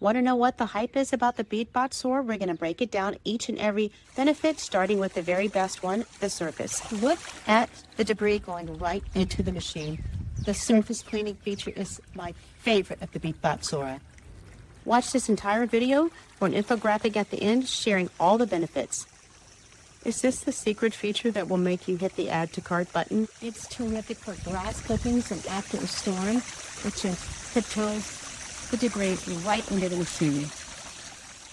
Want to know what the hype is about the BeatBot Sora? We're going to break it down, each and every benefit, starting with the very best one, the surface. Look at the debris going right into the machine. The surface cleaning feature is my favorite of the BeatBot Sora. Watch this entire video for an infographic at the end sharing all the benefits. Is this the secret feature that will make you hit the add to cart button? It's terrific for grass clippings and after a storm, which tiptoes the debris right into the machine.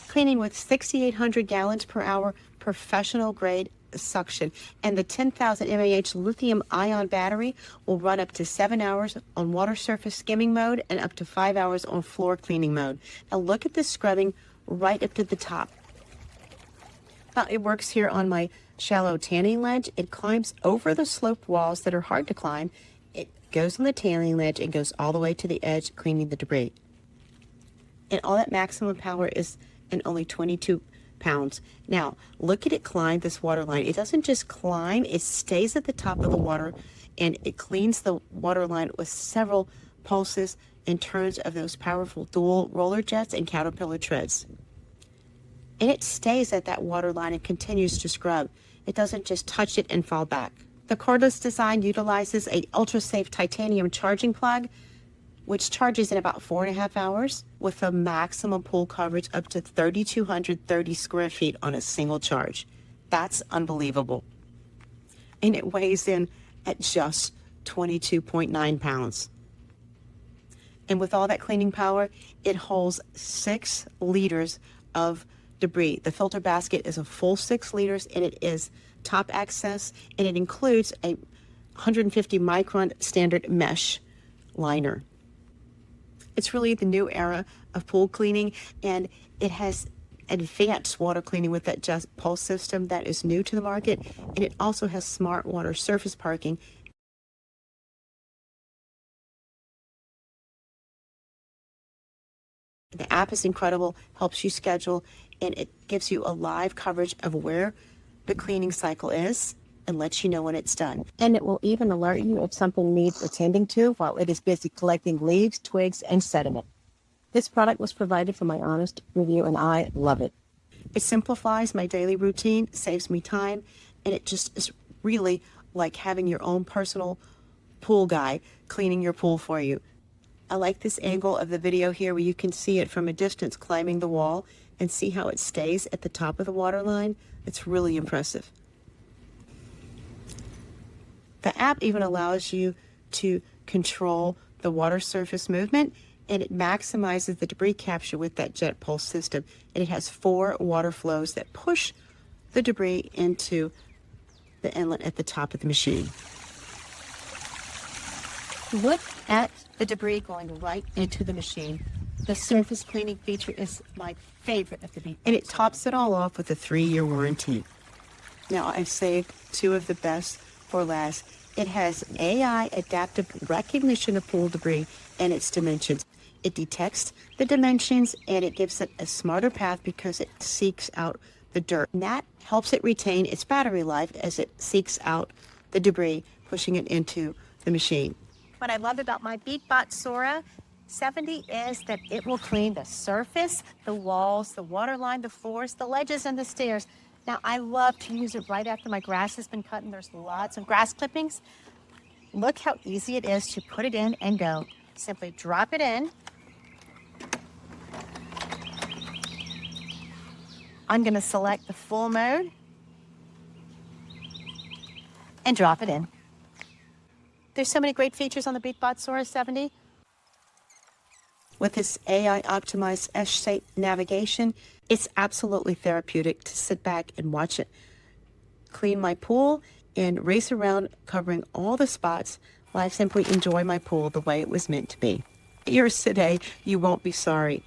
Cleaning with 6,800 gallons per hour professional grade suction, and the 10,000 mAh lithium ion battery will run up to 7 hours on water surface skimming mode and up to 5 hours on floor cleaning mode. Now look at this scrubbing right up to the top. How it works here on my shallow tanning ledge. It climbs over the sloped walls that are hard to climb. It goes on the tanning ledge and goes all the way to the edge, cleaning the debris. And all that maximum power is in only 22 pounds. Now, look at it climb this water line. It doesn't just climb, it stays at the top of the water, and it cleans the water line with several pulses and turns of those powerful dual roller jets and caterpillar treads. And it stays at that water line and continues to scrub. It doesn't just touch it and fall back. The cordless design utilizes a ultra-safe titanium charging plug, which charges in about 4.5 hours with a maximum pool coverage up to 3,230 square feet on a single charge. That's unbelievable. And it weighs in at just 22.9 pounds. And with all that cleaning power, it holds 6 liters of debris. The filter basket is a full 6 liters, and it is top access, and it includes a 150 micron standard mesh liner. It's really the new era of pool cleaning, and it has advanced water cleaning with that just pulse system that is new to the market, and it also has smart water surface parking. The app is incredible, helps you schedule, and it gives you a live coverage of where the cleaning cycle is and lets you know when it's done. And it will even alert you if something needs attending to while it is busy collecting leaves, twigs, and sediment. This product was provided for my honest review, and I love it. It simplifies my daily routine, saves me time, and it just is really like having your own personal pool guy cleaning your pool for you. I like this angle of the video here where you can see it from a distance climbing the wall and see how it stays at the top of the water line. It's really impressive. The app even allows you to control the water surface movement, and it maximizes the debris capture with that jet pulse system. And it has 4 water flows that push the debris into the inlet at the top of the machine. Look at the debris going right into the machine. The surface cleaning feature is my favorite of the BeatBot. And it tops it all off with a 3-year warranty. Now, I've saved 2 of the best for last. It has AI adaptive recognition of pool debris and its dimensions. It detects the dimensions and it gives it a smarter path because it seeks out the dirt. And that helps it retain its battery life as it seeks out the debris, pushing it into the machine. What I love about my BeatBot Sora 70 is that it will clean the surface, the walls, the water line, the floors, the ledges, and the stairs. Now, I love to use it right after my grass has been cut and there's lots of grass clippings. Look how easy it is to put it in and go. Simply drop it in. I'm going to select the full mode and drop it in. There's so many great features on the BeatBot Sora 70. With this AI-optimized S-shaped navigation, it's absolutely therapeutic to sit back and watch it clean my pool and race around covering all the spots while I simply enjoy my pool the way it was meant to be. Yours today, you won't be sorry.